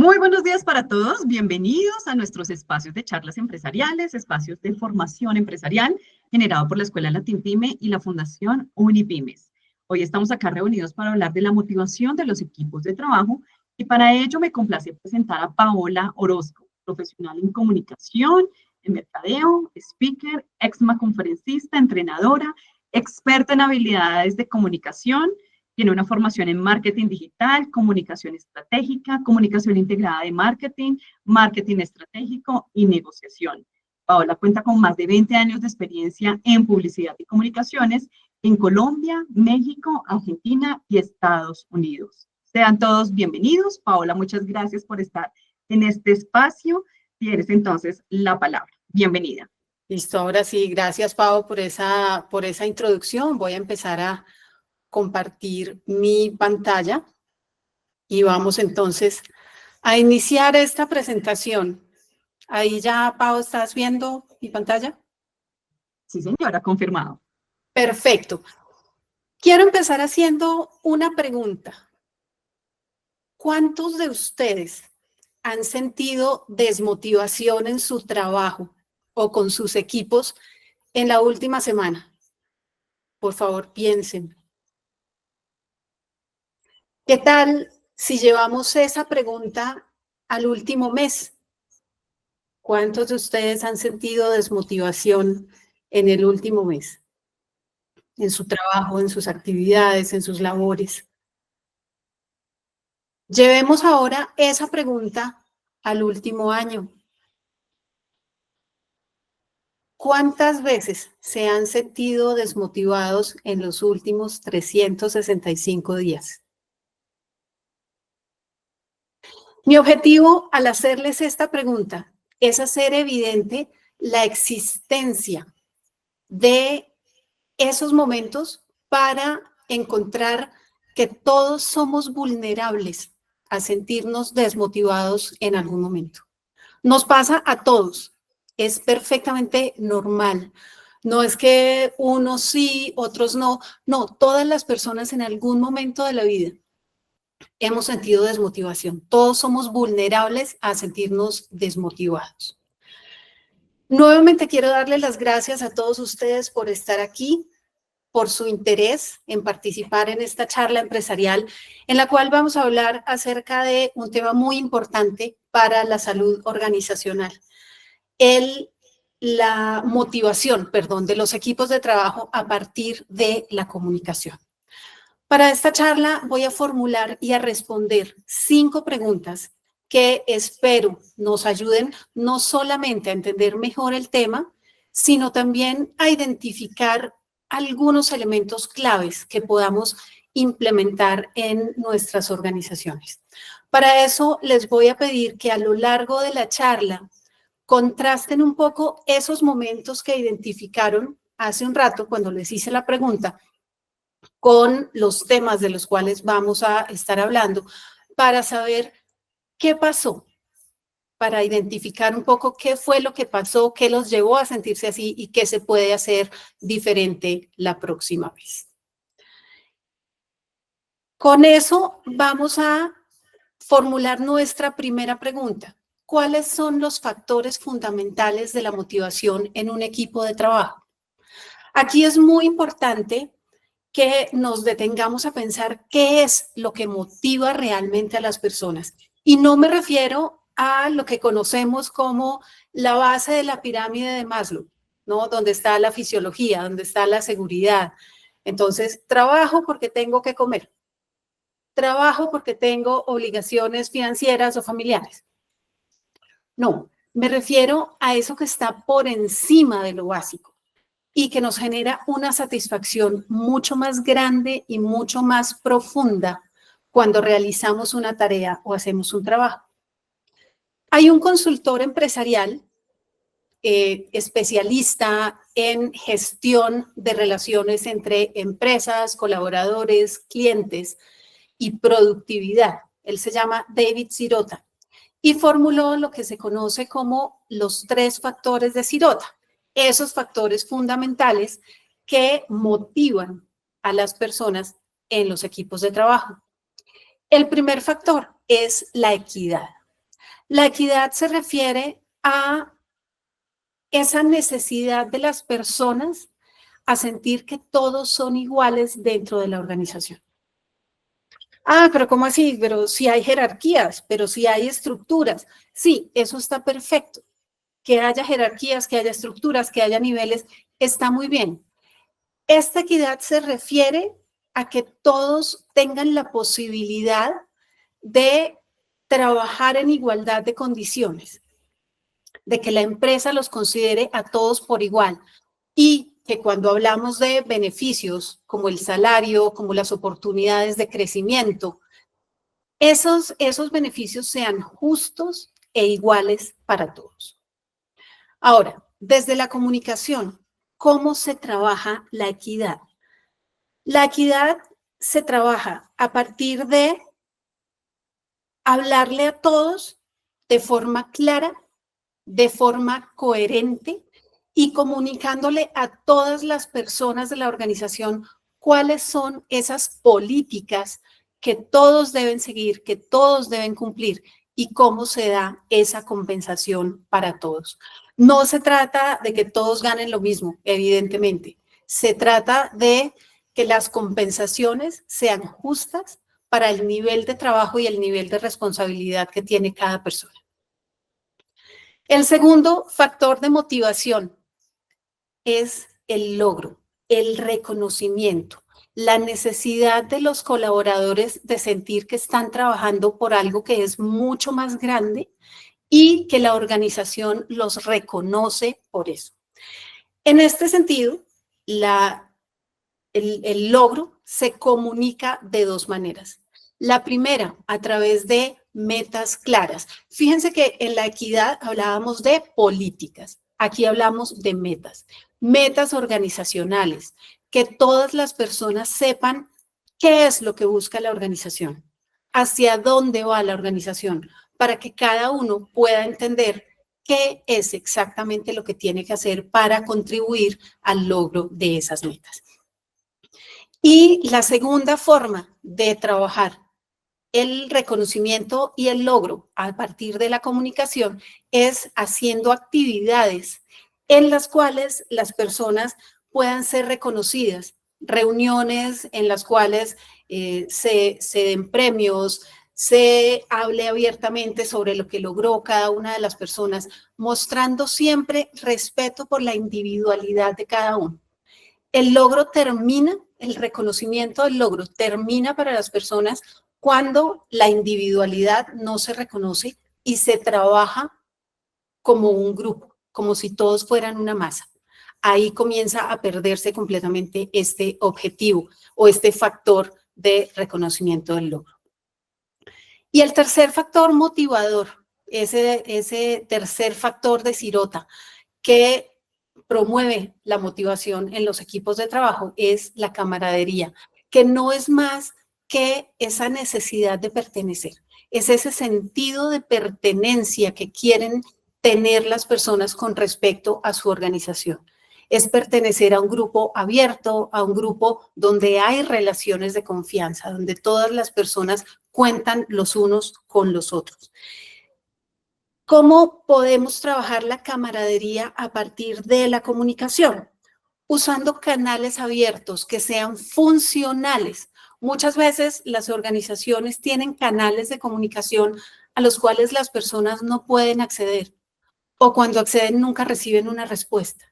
Muy buenos días para todos, bienvenidos a nuestros espacios de charlas empresariales, espacios de formación empresarial generado por la Escuela LatinPyme y la Fundación Unipymes. Hoy estamos acá reunidos para hablar de la motivación de los equipos de trabajo y para ello me complace presentar a Paola Orozco, profesional en comunicación, en mercadeo, speaker, conferencista, entrenadora, experta en habilidades de comunicación. Tiene una formación en marketing digital, comunicación estratégica, comunicación integrada de marketing, marketing estratégico y negociación. Paola cuenta con más de 20 años de experiencia en publicidad y comunicaciones en Colombia, México, Argentina y Estados Unidos. Sean todos bienvenidos. Paola, muchas gracias por estar en este espacio. Tienes entonces la palabra. Bienvenida. Listo, ahora sí, gracias Pau por esa introducción. Voy a empezar a compartir mi pantalla y vamos entonces a iniciar esta presentación. Ahí ya, Pau, ¿estás viendo mi pantalla? Sí, señora, confirmado. Perfecto. Quiero empezar haciendo una pregunta. ¿Cuántos de ustedes han sentido desmotivación en su trabajo o con sus equipos en la última semana? Por favor, piensen. ¿Qué tal si llevamos esa pregunta al último mes? ¿Cuántos de ustedes han sentido desmotivación en el último mes? En su trabajo, en sus actividades, en sus labores. Llevemos ahora esa pregunta al último año. ¿Cuántas veces se han sentido desmotivados en los últimos 365 días? Mi objetivo al hacerles esta pregunta es hacer evidente la existencia de esos momentos para encontrar que todos somos vulnerables a sentirnos desmotivados en algún momento. Nos pasa a todos, es perfectamente normal. No es que unos sí, otros no. No, todas las personas en algún momento de la vida hemos sentido desmotivación. Todos somos vulnerables a sentirnos desmotivados. Nuevamente quiero darles las gracias a todos ustedes por estar aquí, por su interés en participar en esta charla empresarial, en la cual vamos a hablar acerca de un tema muy importante para la salud organizacional. La motivación, de los equipos de trabajo a partir de la comunicación. Para esta charla voy a formular y a responder 5 preguntas que espero nos ayuden no solamente a entender mejor el tema, sino también a identificar algunos elementos claves que podamos implementar en nuestras organizaciones. Para eso les voy a pedir que a lo largo de la charla contrasten un poco esos momentos que identificaron hace un rato cuando les hice la pregunta con los temas de los cuales vamos a estar hablando para saber qué pasó, para identificar un poco qué fue lo que pasó, qué los llevó a sentirse así y qué se puede hacer diferente la próxima vez. Con eso vamos a formular nuestra primera pregunta. ¿Cuáles son los factores fundamentales de la motivación en un equipo de trabajo? Aquí es muy importante que nos detengamos a pensar qué es lo que motiva realmente a las personas. Y no me refiero a lo que conocemos como la base de la pirámide de Maslow, ¿no? Donde está la fisiología, donde está la seguridad. Entonces, trabajo porque tengo que comer. Trabajo porque tengo obligaciones financieras o familiares. No, me refiero a eso que está por encima de lo básico y que nos genera una satisfacción mucho más grande y mucho más profunda cuando realizamos una tarea o hacemos un trabajo. Hay un consultor empresarial especialista en gestión de relaciones entre empresas, colaboradores, clientes y productividad. Él se llama David Sirota y formuló lo que se conoce como los 3 factores de Sirota. Esos factores fundamentales que motivan a las personas en los equipos de trabajo. El primer factor es la equidad. La equidad se refiere a esa necesidad de las personas a sentir que todos son iguales dentro de la organización. Ah, pero ¿cómo así? Pero si hay jerarquías, pero si hay estructuras. Sí, eso está perfecto. Que haya jerarquías, que haya estructuras, que haya niveles, está muy bien. Esta equidad se refiere a que todos tengan la posibilidad de trabajar en igualdad de condiciones, de que la empresa los considere a todos por igual y que cuando hablamos de beneficios como el salario, como las oportunidades de crecimiento, esos beneficios sean justos e iguales para todos. Ahora, desde la comunicación, ¿cómo se trabaja la equidad? La equidad se trabaja a partir de hablarle a todos de forma clara, de forma coherente y comunicándole a todas las personas de la organización cuáles son esas políticas que todos deben seguir, que todos deben cumplir y cómo se da esa compensación para todos. No se trata de que todos ganen lo mismo, evidentemente. Se trata de que las compensaciones sean justas para el nivel de trabajo y el nivel de responsabilidad que tiene cada persona. El segundo factor de motivación es el logro, el reconocimiento, la necesidad de los colaboradores de sentir que están trabajando por algo que es mucho más grande y que la organización los reconoce por eso. En este sentido, el logro se comunica de dos maneras. La primera, a través de metas claras. Fíjense que en la equidad hablábamos de políticas. Aquí hablamos de metas. Metas organizacionales. Que todas las personas sepan qué es lo que busca la organización, hacia dónde va la organización, para que cada uno pueda entender qué es exactamente lo que tiene que hacer para contribuir al logro de esas metas. Y la segunda forma de trabajar el reconocimiento y el logro a partir de la comunicación es haciendo actividades en las cuales las personas puedan ser reconocidas, reuniones en las cuales se den premios, se hable abiertamente sobre lo que logró cada una de las personas, mostrando siempre respeto por la individualidad de cada uno. El logro termina, el reconocimiento del logro termina para las personas cuando la individualidad no se reconoce y se trabaja como un grupo, como si todos fueran una masa. Ahí comienza a perderse completamente este objetivo o este factor de reconocimiento del logro. Y el tercer factor motivador, ese tercer factor de Sirota, que promueve la motivación en los equipos de trabajo es la camaradería, que no es más que esa necesidad de pertenecer, es ese sentido de pertenencia que quieren tener las personas con respecto a su organización. Es pertenecer a un grupo abierto, a un grupo donde hay relaciones de confianza, donde todas las personas cuentan los unos con los otros. ¿Cómo podemos trabajar la camaradería a partir de la comunicación? Usando canales abiertos que sean funcionales. Muchas veces las organizaciones tienen canales de comunicación a los cuales las personas no pueden acceder o cuando acceden nunca reciben una respuesta.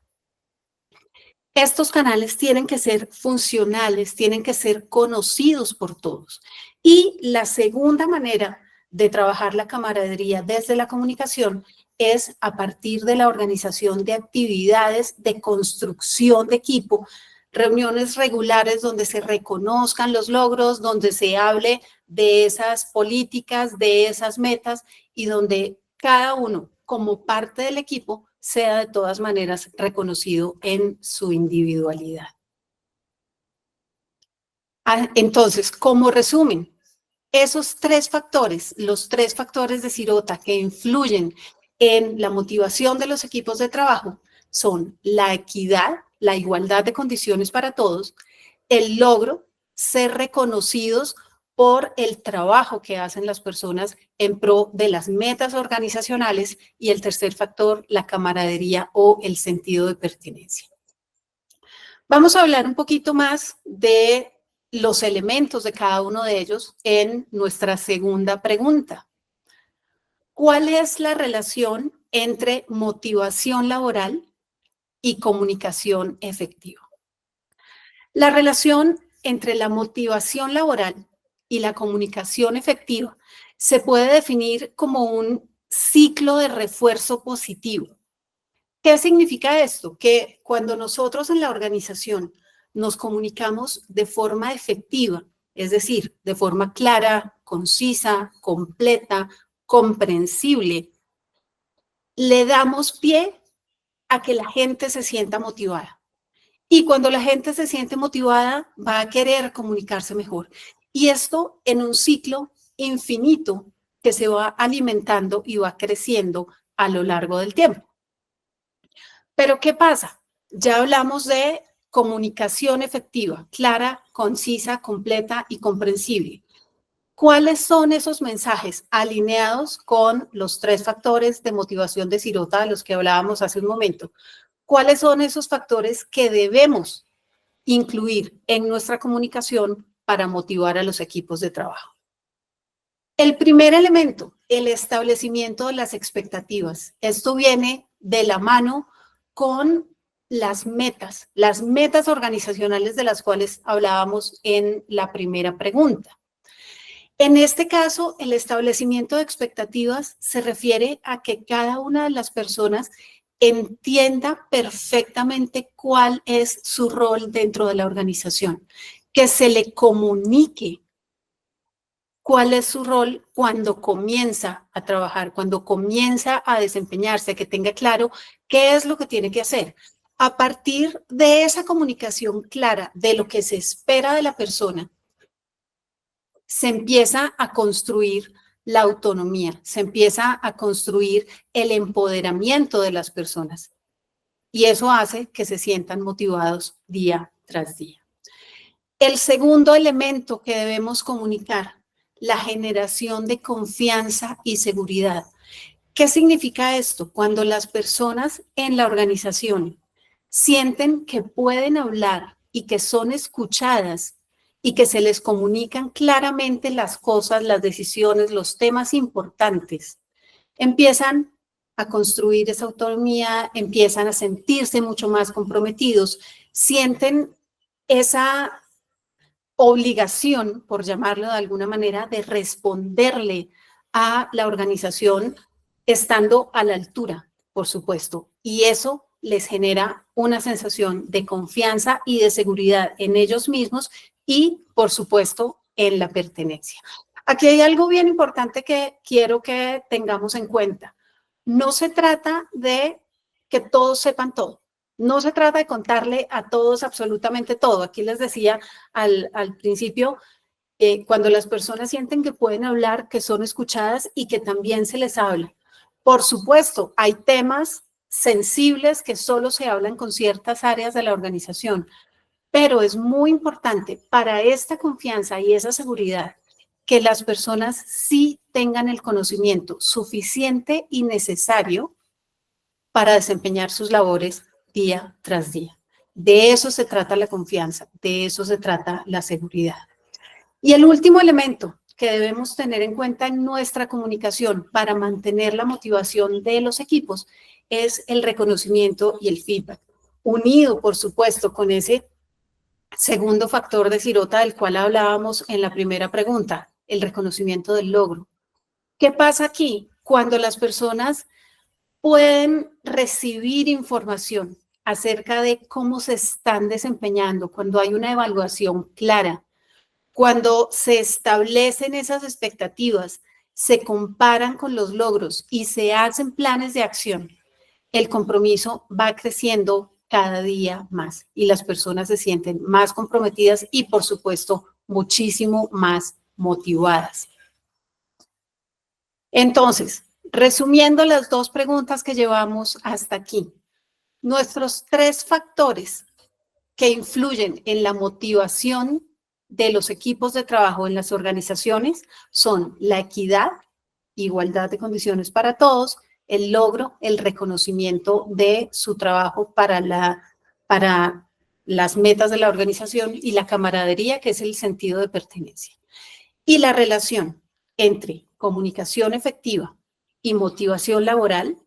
Estos canales tienen que ser funcionales, tienen que ser conocidos por todos. Y la segunda manera de trabajar la camaradería desde la comunicación es a partir de la organización de actividades de construcción de equipo, reuniones regulares donde se reconozcan los logros, donde se hable de esas políticas, de esas metas y donde cada uno como parte del equipo sea de todas maneras reconocido en su individualidad. Entonces, como resumen, esos tres factores, los tres factores de Sirota que influyen en la motivación de los equipos de trabajo son la equidad, la igualdad de condiciones para todos, el logro, ser reconocidos por el trabajo que hacen las personas en pro de las metas organizacionales y el tercer factor, la camaradería o el sentido de pertenencia. Vamos a hablar un poquito más de los elementos de cada uno de ellos en nuestra segunda pregunta. ¿Cuál es la relación entre motivación laboral y comunicación efectiva? La relación entre la motivación laboral y la comunicación efectiva se puede definir como un ciclo de refuerzo positivo. ¿Qué significa esto? Que cuando nosotros en la organización nos comunicamos de forma efectiva, es decir, de forma clara, concisa, completa, comprensible, le damos pie a que la gente se sienta motivada. Y cuando la gente se siente motivada, va a querer comunicarse mejor. Y esto en un ciclo infinito que se va alimentando y va creciendo a lo largo del tiempo. Pero ¿qué pasa? Ya hablamos de comunicación efectiva, clara, concisa, completa y comprensible. ¿Cuáles son esos mensajes alineados con los 3 factores de motivación de Sirota de los que hablábamos hace un momento? ¿Cuáles son esos factores que debemos incluir en nuestra comunicación para motivar a los equipos de trabajo? El primer elemento, el establecimiento de las expectativas. Esto viene de la mano con las metas organizacionales de las cuales hablábamos en la primera pregunta. En este caso, el establecimiento de expectativas se refiere a que cada una de las personas entienda perfectamente cuál es su rol dentro de la organización, que se le comunique cuál es su rol cuando comienza a trabajar, cuando comienza a desempeñarse, que tenga claro qué es lo que tiene que hacer. A partir de esa comunicación clara de lo que se espera de la persona, se empieza a construir la autonomía, se empieza a construir el empoderamiento de las personas. Y eso hace que se sientan motivados día tras día. El segundo elemento que debemos comunicar, la generación de confianza y seguridad. ¿Qué significa esto? Cuando las personas en la organización sienten que pueden hablar y que son escuchadas y que se les comunican claramente las cosas, las decisiones, los temas importantes, empiezan a construir esa autonomía, empiezan a sentirse mucho más comprometidos, sienten esa obligación, por llamarlo de alguna manera, de responderle a la organización estando a la altura, por supuesto. Y eso les genera una sensación de confianza y de seguridad en ellos mismos y, por supuesto, en la pertenencia. Aquí hay algo bien importante que quiero que tengamos en cuenta. No se trata de que todos sepan todo. No se trata de contarle a todos absolutamente todo. Aquí les decía al principio, cuando las personas sienten que pueden hablar, que son escuchadas y que también se les habla. Por supuesto, hay temas sensibles que solo se hablan con ciertas áreas de la organización, pero es muy importante para esta confianza y esa seguridad que las personas sí tengan el conocimiento suficiente y necesario para desempeñar sus labores día tras día. De eso se trata la confianza, de eso se trata la seguridad. Y el último elemento que debemos tener en cuenta en nuestra comunicación para mantener la motivación de los equipos es el reconocimiento y el feedback, unido, por supuesto, con ese segundo factor de Sirota del cual hablábamos en la primera pregunta, el reconocimiento del logro. ¿Qué pasa aquí? Cuando las personas pueden recibir información acerca de cómo se están desempeñando, cuando hay una evaluación clara, cuando se establecen esas expectativas, se comparan con los logros y se hacen planes de acción, el compromiso va creciendo cada día más y las personas se sienten más comprometidas y, por supuesto, muchísimo más motivadas. Entonces, resumiendo las 2 preguntas que llevamos hasta aquí, nuestros 3 factores que influyen en la motivación de los equipos de trabajo en las organizaciones son la equidad, igualdad de condiciones para todos, el logro, el reconocimiento de su trabajo para las metas de la organización y la camaradería, que es el sentido de pertenencia. Y la relación entre comunicación efectiva y motivación laboral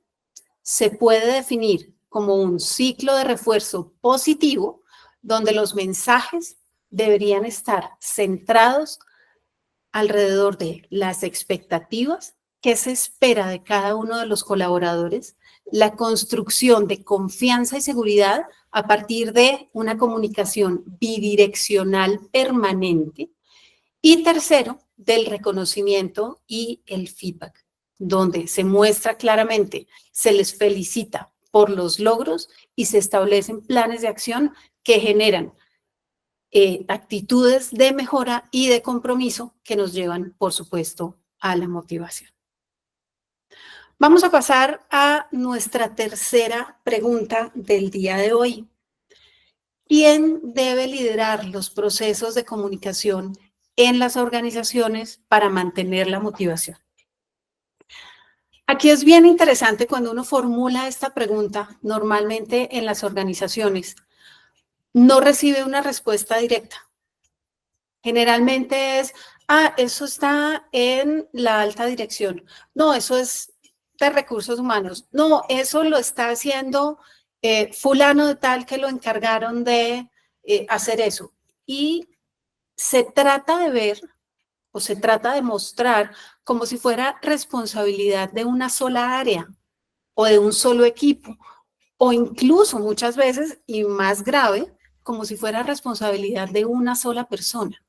se puede definir como un ciclo de refuerzo positivo donde los mensajes deberían estar centrados alrededor de las expectativas, qué se espera de cada uno de los colaboradores, la construcción de confianza y seguridad a partir de una comunicación bidireccional permanente y tercero, del reconocimiento y el feedback, donde se muestra claramente, se les felicita por los logros y se establecen planes de acción que generan actitudes de mejora y de compromiso que nos llevan, por supuesto, a la motivación. Vamos a pasar a nuestra tercera pregunta del día de hoy. ¿Quién debe liderar los procesos de comunicación en las organizaciones para mantener la motivación? Aquí es bien interesante cuando uno formula esta pregunta, normalmente en las organizaciones, no recibe una respuesta directa. Generalmente es, eso está en la alta dirección. No, eso es de recursos humanos. No, eso lo está haciendo fulano de tal que lo encargaron de hacer eso. Y se trata de ver o se trata de mostrar como si fuera responsabilidad de una sola área o de un solo equipo, o incluso muchas veces, y más grave, como si fuera responsabilidad de una sola persona.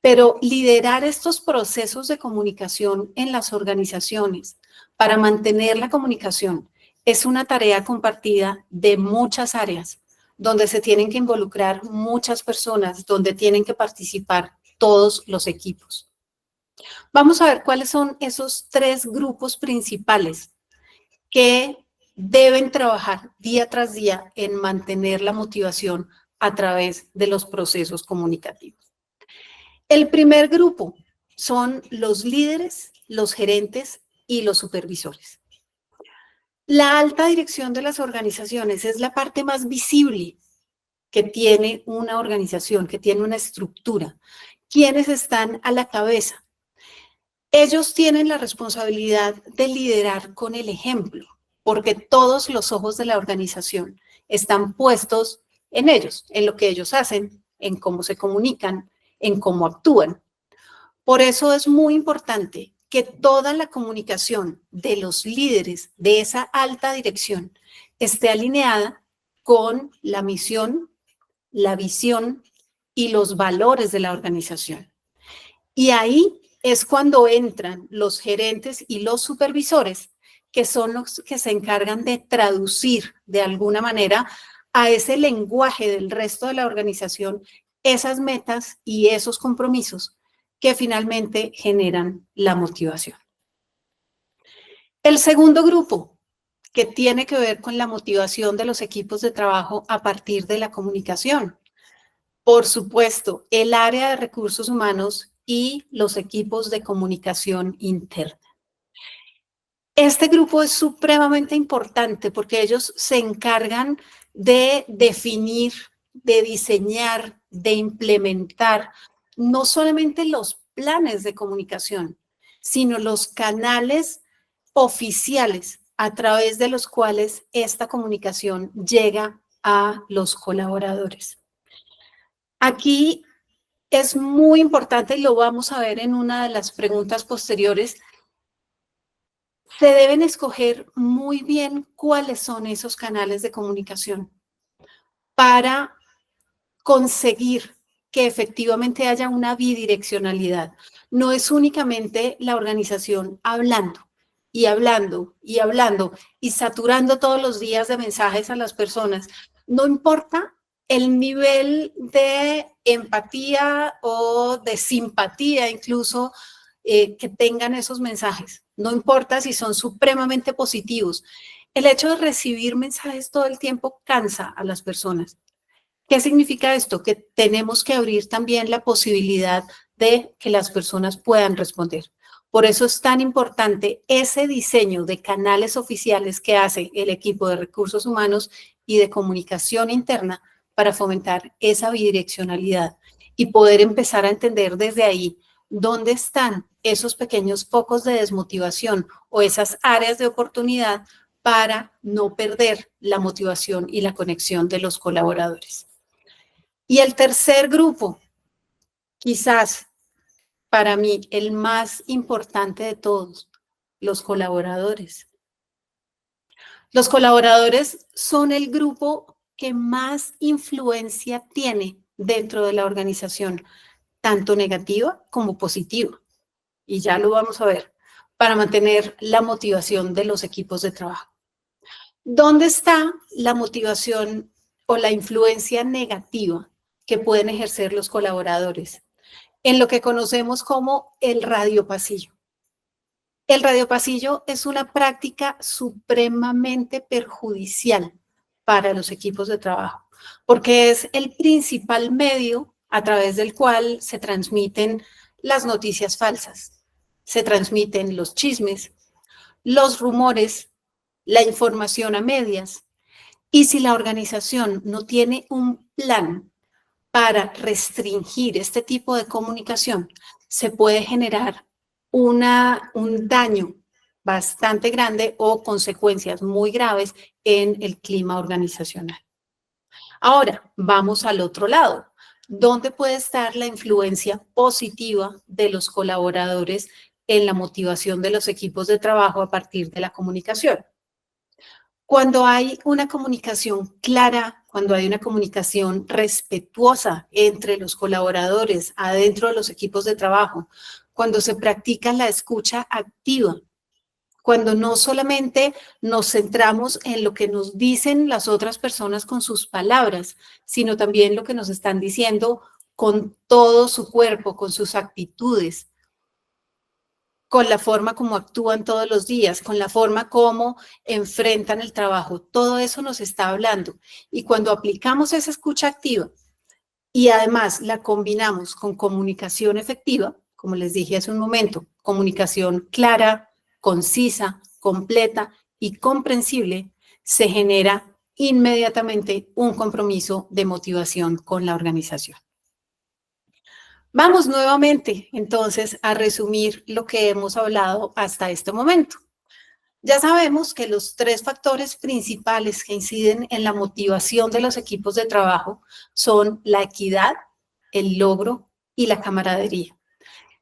Pero liderar estos procesos de comunicación en las organizaciones para mantener la comunicación es una tarea compartida de muchas áreas, donde se tienen que involucrar muchas personas, donde tienen que participar todos los equipos. Vamos a ver cuáles son esos tres grupos principales que deben trabajar día tras día en mantener la motivación a través de los procesos comunicativos. El primer grupo son los líderes, los gerentes y los supervisores. La alta dirección de las organizaciones es la parte más visible que tiene una organización, que tiene una estructura. ¿Quiénes están a la cabeza? Ellos tienen la responsabilidad de liderar con el ejemplo, porque todos los ojos de la organización están puestos en ellos, en lo que ellos hacen, en cómo se comunican, en cómo actúan. Por eso es muy importante que toda la comunicación de los líderes de esa alta dirección esté alineada con la misión, la visión y los valores de la organización. Y ahí es cuando entran los gerentes y los supervisores, que son los que se encargan de traducir de alguna manera a ese lenguaje del resto de la organización esas metas y esos compromisos que finalmente generan la motivación. El segundo grupo, que tiene que ver con la motivación de los equipos de trabajo a partir de la comunicación. Por supuesto, el área de recursos humanos y los equipos de comunicación interna. Este grupo es supremamente importante porque ellos se encargan de definir, de diseñar, de implementar no solamente los planes de comunicación, sino los canales oficiales a través de los cuales esta comunicación llega a los colaboradores. Aquí es muy importante, y lo vamos a ver en una de las preguntas posteriores, se deben escoger muy bien cuáles son esos canales de comunicación para conseguir que efectivamente haya una bidireccionalidad. No es únicamente la organización hablando y hablando y hablando y saturando todos los días de mensajes a las personas. No importa el nivel de empatía o de simpatía incluso que tengan esos mensajes. No importa si son supremamente positivos. El hecho de recibir mensajes todo el tiempo cansa a las personas. ¿Qué significa esto? Que tenemos que abrir también la posibilidad de que las personas puedan responder. Por eso es tan importante ese diseño de canales oficiales que hace el equipo de recursos humanos y de comunicación interna para fomentar esa bidireccionalidad y poder empezar a entender desde ahí dónde están esos pequeños focos de desmotivación o esas áreas de oportunidad para no perder la motivación y la conexión de los colaboradores. Y el tercer grupo, quizás para mí el más importante de todos, los colaboradores. Los colaboradores son el grupo que más influencia tiene dentro de la organización, tanto negativa como positiva. Y ya lo vamos a ver, para mantener la motivación de los equipos de trabajo. ¿Dónde está la motivación o la influencia negativa que pueden ejercer los colaboradores? En lo que conocemos como el radiopasillo. El radiopasillo es una práctica supremamente perjudicial para los equipos de trabajo, porque es el principal medio a través del cual se transmiten las noticias falsas, se transmiten los chismes, los rumores, la información a medias. Y si la organización no tiene un plan para restringir este tipo de comunicación, se puede generar un daño bastante grande o consecuencias muy graves en el clima organizacional. Ahora, vamos al otro lado. ¿Dónde puede estar la influencia positiva de los colaboradores en la motivación de los equipos de trabajo a partir de la comunicación? Cuando hay una comunicación clara, cuando hay una comunicación respetuosa entre los colaboradores adentro de los equipos de trabajo, cuando se practica la escucha activa, cuando no solamente nos centramos en lo que nos dicen las otras personas con sus palabras, sino también lo que nos están diciendo con todo su cuerpo, con sus actitudes, con la forma como actúan todos los días, con la forma como enfrentan el trabajo. Todo eso nos está hablando. Y cuando aplicamos esa escucha activa y además la combinamos con comunicación efectiva, como les dije hace un momento, comunicación clara, concisa, completa y comprensible, se genera inmediatamente un compromiso de motivación con la organización. Vamos nuevamente, entonces, a resumir lo que hemos hablado hasta este momento. Ya sabemos que los tres factores principales que inciden en la motivación de los equipos de trabajo son la equidad, el logro y la camaradería.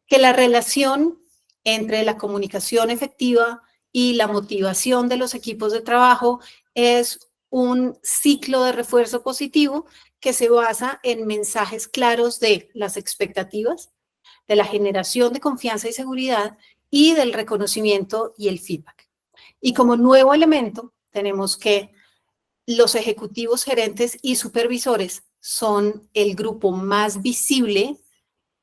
Que la relación entre la comunicación efectiva y la motivación de los equipos de trabajo es un ciclo de refuerzo positivo que se basa en mensajes claros de las expectativas, de la generación de confianza y seguridad y del reconocimiento y el feedback. Y como nuevo elemento, tenemos que los ejecutivos, gerentes y supervisores son el grupo más visible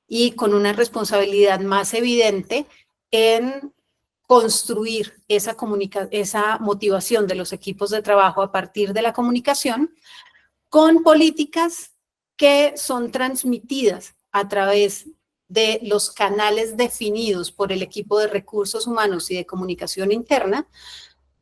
y con una responsabilidad más evidente en construir esa motivación de los equipos de trabajo a partir de la comunicación, con políticas que son transmitidas a través de los canales definidos por el equipo de recursos humanos y de comunicación interna,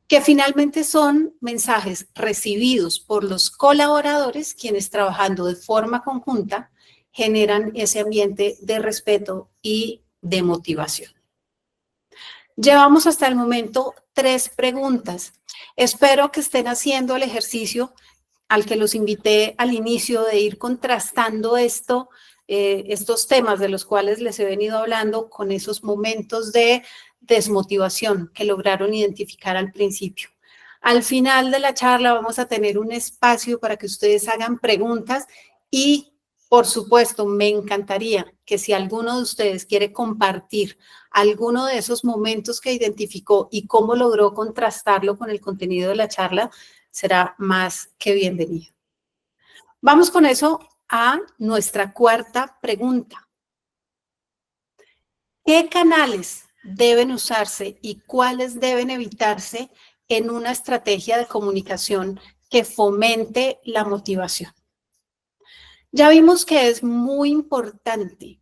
que finalmente son mensajes recibidos por los colaboradores, quienes trabajando de forma conjunta generan ese ambiente de respeto y de motivación. Llevamos hasta el momento 3 preguntas. Espero que estén haciendo el ejercicio al que los invité al inicio de ir contrastando estos temas de los cuales les he venido hablando con esos momentos de desmotivación que lograron identificar al principio. Al final de la charla vamos a tener un espacio para que ustedes hagan preguntas y, por supuesto, me encantaría que si alguno de ustedes quiere compartir alguno de esos momentos que identificó y cómo logró contrastarlo con el contenido de la charla, será más que bienvenido. Vamos con eso a nuestra cuarta pregunta. ¿Qué canales deben usarse y cuáles deben evitarse en una estrategia de comunicación que fomente la motivación? Ya vimos que es muy importante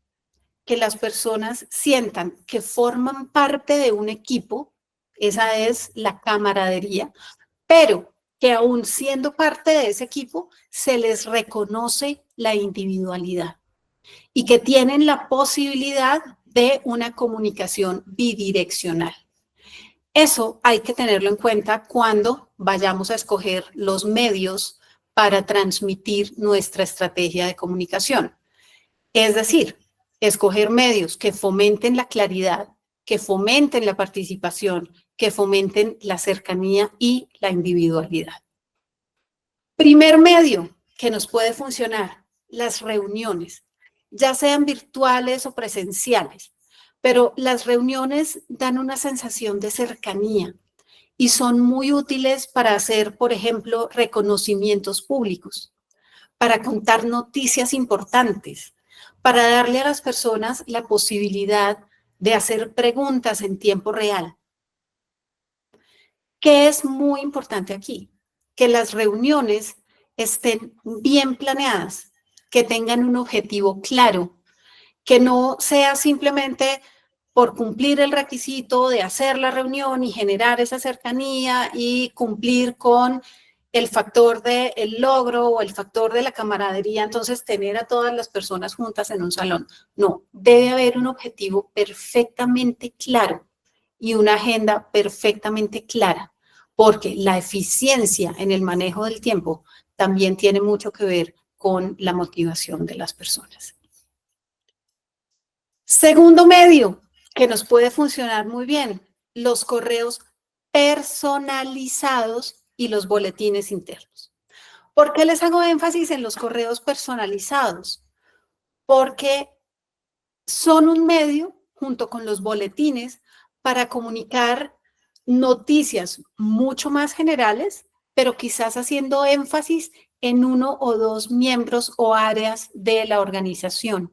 que las personas sientan que forman parte de un equipo, esa es la camaradería, pero que aún siendo parte de ese equipo, se les reconoce la individualidad y que tienen la posibilidad de una comunicación bidireccional. Eso hay que tenerlo en cuenta cuando vayamos a escoger los medios para transmitir nuestra estrategia de comunicación. Es decir, escoger medios que fomenten la claridad, que fomenten la participación, que fomenten la cercanía y la individualidad. Primer medio que nos puede funcionar, las reuniones, ya sean virtuales o presenciales, pero las reuniones dan una sensación de cercanía y son muy útiles para hacer, por ejemplo, reconocimientos públicos, para contar noticias importantes, para darle a las personas la posibilidad de hacer preguntas en tiempo real. ¿Qué es muy importante aquí? Que las reuniones estén bien planeadas, que tengan un objetivo claro, que no sea simplemente por cumplir el requisito de hacer la reunión y generar esa cercanía y cumplir con el factor del logro o el factor de la camaradería, entonces tener a todas las personas juntas en un salón. No, debe haber un objetivo perfectamente claro y una agenda perfectamente clara, porque la eficiencia en el manejo del tiempo también tiene mucho que ver con la motivación de las personas. Segundo medio que nos puede funcionar muy bien, los correos personalizados y los boletines internos. ¿Por qué les hago énfasis en los correos personalizados? Porque son un medio, junto con los boletines, para comunicar noticias mucho más generales, pero quizás haciendo énfasis en uno o dos miembros o áreas de la organización.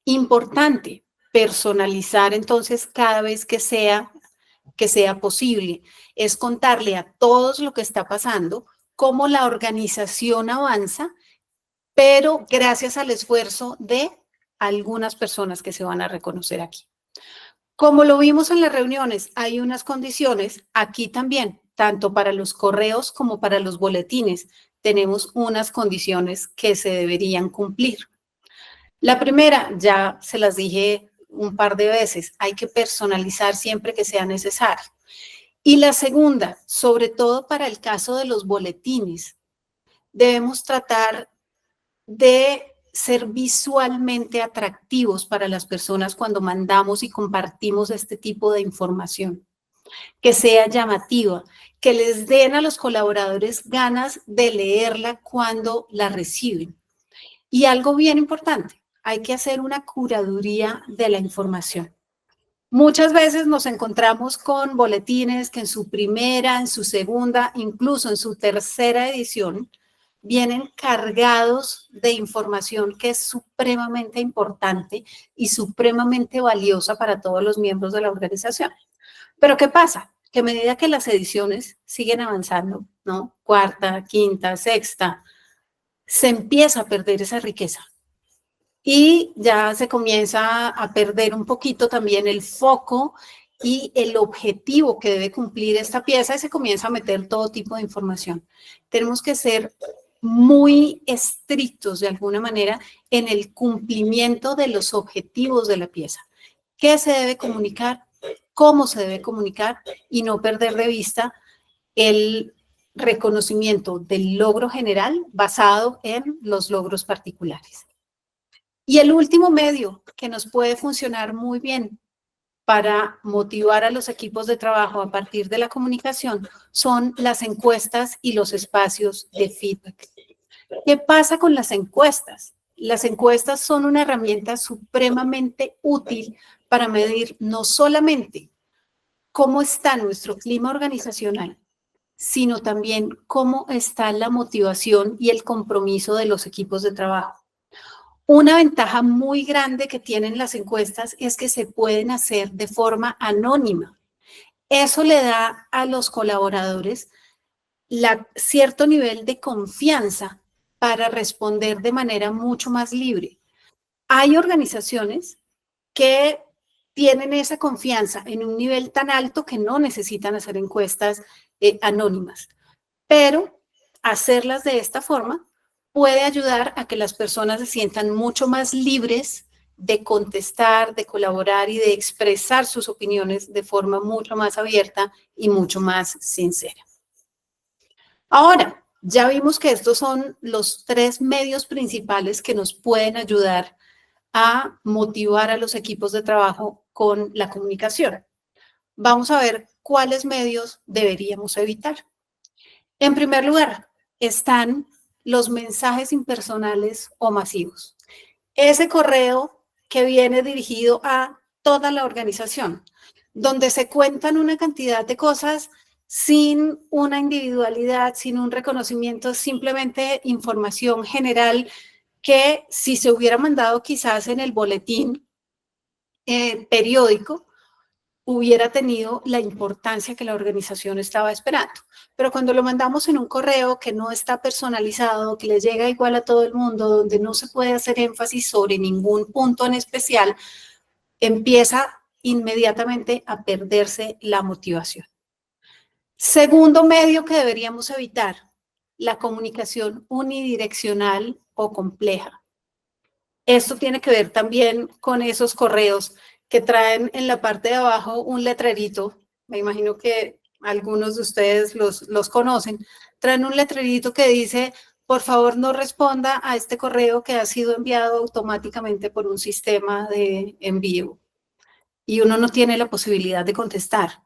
Importante, personalizar entonces cada vez que sea posible, es contarle a todos lo que está pasando, cómo la organización avanza, pero gracias al esfuerzo de algunas personas que se van a reconocer aquí. Como lo vimos en las reuniones, hay unas condiciones aquí también, tanto para los correos como para los boletines, tenemos unas condiciones que se deberían cumplir. La primera, ya se las dije un par de veces, hay que personalizar siempre que sea necesario. Y la segunda, sobre todo para el caso de los boletines, debemos tratar de ser visualmente atractivos para las personas cuando mandamos y compartimos este tipo de información, que sea llamativa, que les den a los colaboradores ganas de leerla cuando la reciben. Y algo bien importante, hay que hacer una curaduría de la información. Muchas veces nos encontramos con boletines que en su primera, en su segunda, incluso en su tercera edición, vienen cargados de información que es supremamente importante y supremamente valiosa para todos los miembros de la organización. Pero ¿qué pasa? Que a medida que las ediciones siguen avanzando, ¿no? Cuarta, quinta, sexta, se empieza a perder esa riqueza. Y ya se comienza a perder un poquito también el foco y el objetivo que debe cumplir esta pieza y se comienza a meter todo tipo de información. Tenemos que ser muy estrictos de alguna manera en el cumplimiento de los objetivos de la pieza. ¿Qué se debe comunicar? ¿Cómo se debe comunicar? Y no perder de vista el reconocimiento del logro general basado en los logros particulares. Y el último medio que nos puede funcionar muy bien para motivar a los equipos de trabajo a partir de la comunicación son las encuestas y los espacios de feedback. ¿Qué pasa con las encuestas? Las encuestas son una herramienta supremamente útil para medir no solamente cómo está nuestro clima organizacional, sino también cómo está la motivación y el compromiso de los equipos de trabajo. Una ventaja muy grande que tienen las encuestas es que se pueden hacer de forma anónima. Eso le da a los colaboradores cierto nivel de confianza para responder de manera mucho más libre. Hay organizaciones que tienen esa confianza en un nivel tan alto que no necesitan hacer encuestas anónimas, pero hacerlas de esta forma puede ayudar a que las personas se sientan mucho más libres de contestar, de colaborar y de expresar sus opiniones de forma mucho más abierta y mucho más sincera. Ahora, ya vimos que estos son los 3 medios principales que nos pueden ayudar a motivar a los equipos de trabajo con la comunicación. Vamos a ver cuáles medios deberíamos evitar. En primer lugar, están los mensajes impersonales o masivos. Ese correo que viene dirigido a toda la organización, donde se cuentan una cantidad de cosas sin una individualidad, sin un reconocimiento, simplemente información general que si se hubiera mandado quizás en el boletín periódico, hubiera tenido la importancia que la organización estaba esperando. Pero cuando lo mandamos en un correo que no está personalizado, que le llega igual a todo el mundo, donde no se puede hacer énfasis sobre ningún punto en especial, empieza inmediatamente a perderse la motivación. Segundo medio que deberíamos evitar, la comunicación unidireccional o compleja. Esto tiene que ver también con esos correos que traen en la parte de abajo un letrerito. Me imagino que algunos de ustedes los conocen. Traen un letrerito que dice, por favor no responda a este correo que ha sido enviado automáticamente por un sistema de envío. Y uno no tiene la posibilidad de contestar.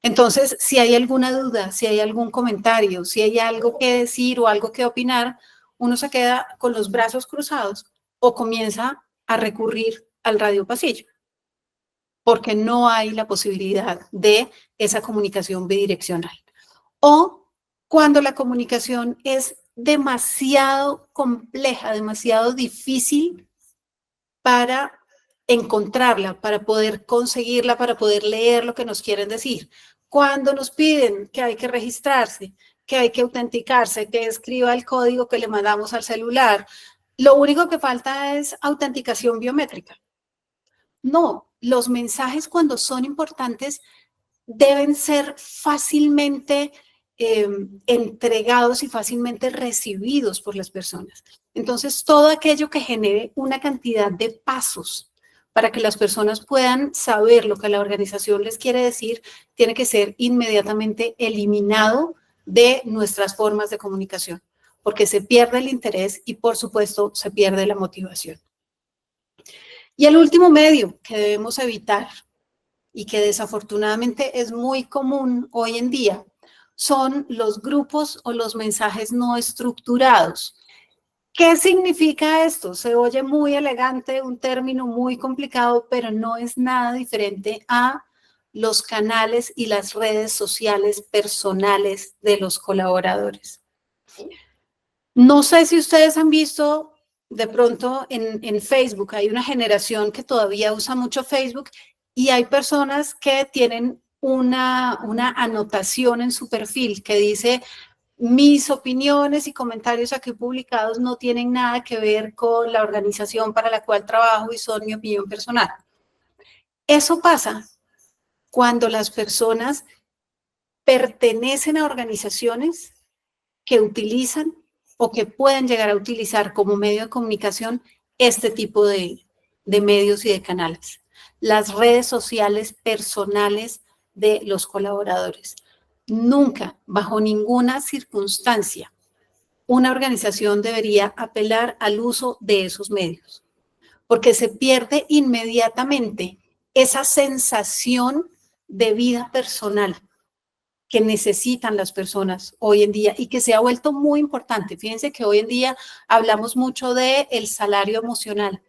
Entonces, si hay alguna duda, si hay algún comentario, si hay algo que decir o algo que opinar, uno se queda con los brazos cruzados o comienza a recurrir al radio pasillo, porque no hay la posibilidad de esa comunicación bidireccional. O cuando la comunicación es demasiado compleja, demasiado difícil para encontrarla, para poder conseguirla, para poder leer lo que nos quieren decir. Cuando nos piden que hay que registrarse, que hay que autenticarse, que escriba el código que le mandamos al celular, lo único que falta es autenticación biométrica. No, los mensajes cuando son importantes deben ser fácilmente entregados y fácilmente recibidos por las personas. Entonces, todo aquello que genere una cantidad de pasos para que las personas puedan saber lo que la organización les quiere decir, tiene que ser inmediatamente eliminado de nuestras formas de comunicación, porque se pierde el interés y, por supuesto, se pierde la motivación. Y el último medio que debemos evitar y que desafortunadamente es muy común hoy en día son los grupos o los mensajes no estructurados. ¿Qué significa esto? Se oye muy elegante, un término muy complicado, pero no es nada diferente a los canales y las redes sociales personales de los colaboradores. No sé si ustedes han visto de pronto en Facebook, hay una generación que todavía usa mucho Facebook y hay personas que tienen una anotación en su perfil que dice: mis opiniones y comentarios aquí publicados no tienen nada que ver con la organización para la cual trabajo y son mi opinión personal. Eso pasa cuando las personas pertenecen a organizaciones que utilizan o que pueden llegar a utilizar como medio de comunicación este tipo de medios y de canales. Las redes sociales personales de los colaboradores. Nunca, bajo ninguna circunstancia, una organización debería apelar al uso de esos medios, porque se pierde inmediatamente esa sensación de vida personal que necesitan las personas hoy en día y que se ha vuelto muy importante. Fíjense que hoy en día hablamos mucho del salario emocional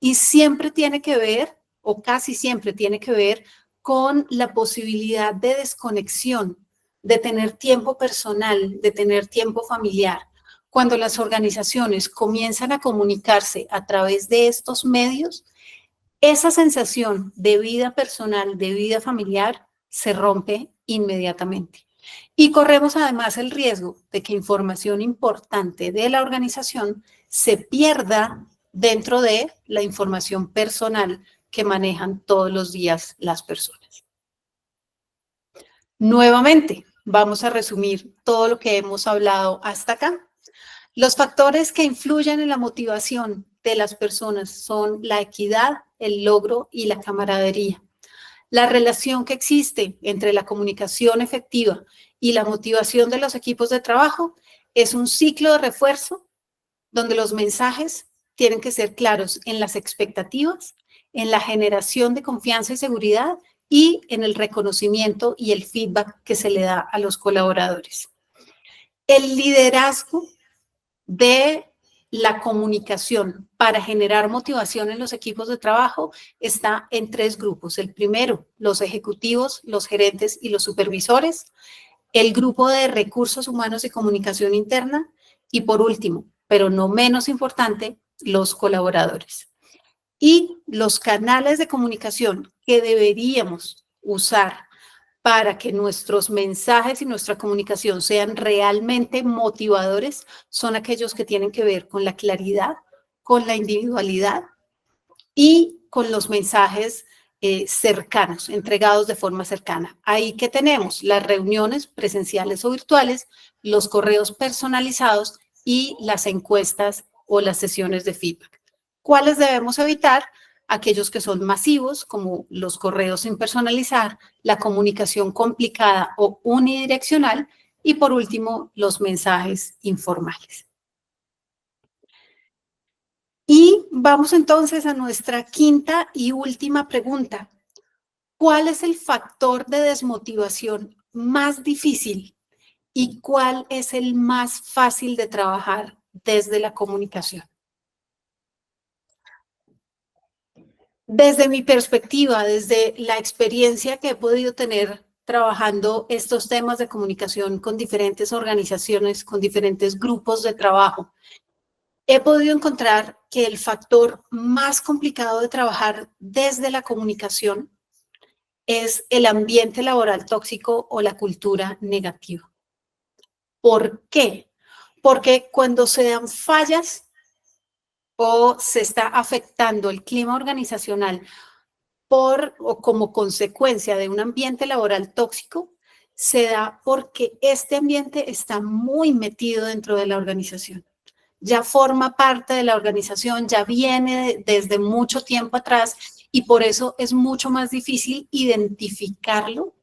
y siempre tiene que ver, o casi siempre tiene que ver, con la posibilidad de desconexión, de tener tiempo personal, de tener tiempo familiar. Cuando las organizaciones comienzan a comunicarse a través de estos medios, esa sensación de vida personal, de vida familiar, se rompe inmediatamente. Y corremos además el riesgo de que información importante de la organización se pierda dentro de la información personal que manejan todos los días las personas. Nuevamente, vamos a resumir todo lo que hemos hablado hasta acá. Los factores que influyen en la motivación de las personas son la equidad, el logro y la camaradería. La relación que existe entre la comunicación efectiva y la motivación de los equipos de trabajo es un ciclo de refuerzo donde los mensajes tienen que ser claros en las expectativas, en la generación de confianza y seguridad y en el reconocimiento y el feedback que se le da a los colaboradores. El liderazgo de la comunicación para generar motivación en los equipos de trabajo está en 3 grupos. El primero, los ejecutivos, los gerentes y los supervisores. El grupo de recursos humanos y comunicación interna. Y por último, pero no menos importante, los colaboradores. Y los canales de comunicación que deberíamos usar para que nuestros mensajes y nuestra comunicación sean realmente motivadores son aquellos que tienen que ver con la claridad, con la individualidad y con los mensajes cercanos, entregados de forma cercana. Ahí que tenemos las reuniones presenciales o virtuales, los correos personalizados y las encuestas o las sesiones de feedback. ¿Cuáles debemos evitar? Aquellos que son masivos, como los correos sin personalizar, la comunicación complicada o unidireccional y, por último, los mensajes informales. Y vamos entonces a nuestra quinta y última pregunta. ¿Cuál es el factor de desmotivación más difícil y cuál es el más fácil de trabajar desde la comunicación? Desde mi perspectiva, desde la experiencia que he podido tener trabajando estos temas de comunicación con diferentes organizaciones, con diferentes grupos de trabajo, he podido encontrar que el factor más complicado de trabajar desde la comunicación es el ambiente laboral tóxico o la cultura negativa. ¿Por qué? Porque cuando se dan fallas o se está afectando el clima organizacional por o como consecuencia de un ambiente laboral tóxico, se da porque este ambiente está muy metido dentro de la organización. Ya forma parte de la organización, ya viene desde mucho tiempo atrás y por eso es mucho más difícil identificarlo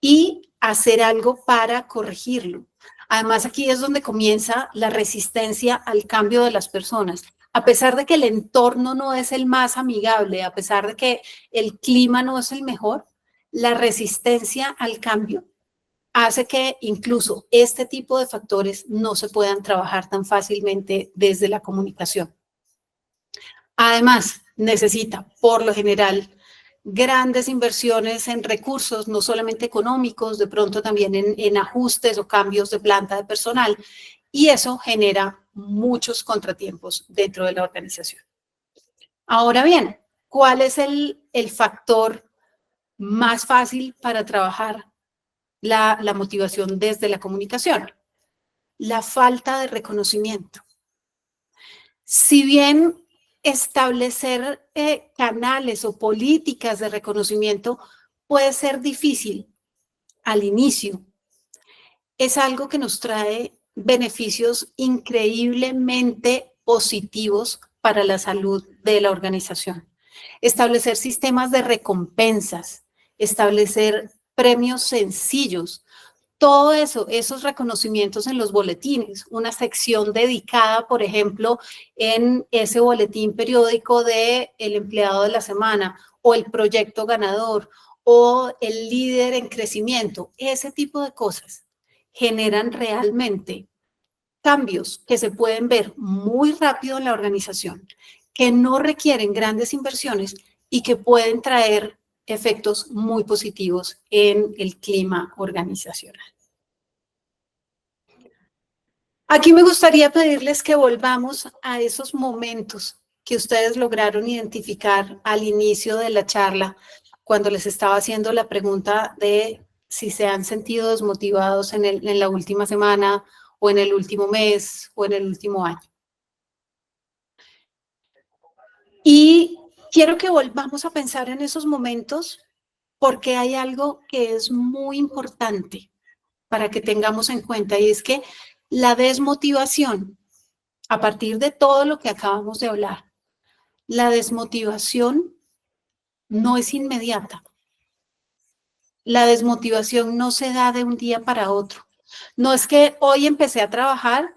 y hacer algo para corregirlo. Además, aquí es donde comienza la resistencia al cambio de las personas. A pesar de que el entorno no es el más amigable, a pesar de que el clima no es el mejor, la resistencia al cambio hace que incluso este tipo de factores no se puedan trabajar tan fácilmente desde la comunicación. Además, necesita, por lo general, grandes inversiones en recursos, no solamente económicos, de pronto también en ajustes o cambios de planta de personal, y eso genera muchos contratiempos dentro de la organización. Ahora bien, ¿cuál es el factor más fácil para trabajar la motivación desde la comunicación? La falta de reconocimiento. Si bien establecer canales o políticas de reconocimiento puede ser difícil al inicio, es algo que nos trae beneficios increíblemente positivos para la salud de la organización. Establecer sistemas de recompensas, establecer premios sencillos, todo eso, esos reconocimientos en los boletines, una sección dedicada, por ejemplo, en ese boletín periódico de el empleado de la semana o el proyecto ganador o el líder en crecimiento, ese tipo de cosas generan realmente cambios que se pueden ver muy rápido en la organización, que no requieren grandes inversiones y que pueden traer efectos muy positivos en el clima organizacional. Aquí me gustaría pedirles que volvamos a esos momentos que ustedes lograron identificar al inicio de la charla, cuando les estaba haciendo la pregunta de si se han sentido desmotivados en la última semana o en el último mes o en el último año. Y quiero que volvamos a pensar en esos momentos porque hay algo que es muy importante para que tengamos en cuenta y es que la desmotivación, a partir de todo lo que acabamos de hablar, la desmotivación no es inmediata. La desmotivación no se da de un día para otro. No es que hoy empecé a trabajar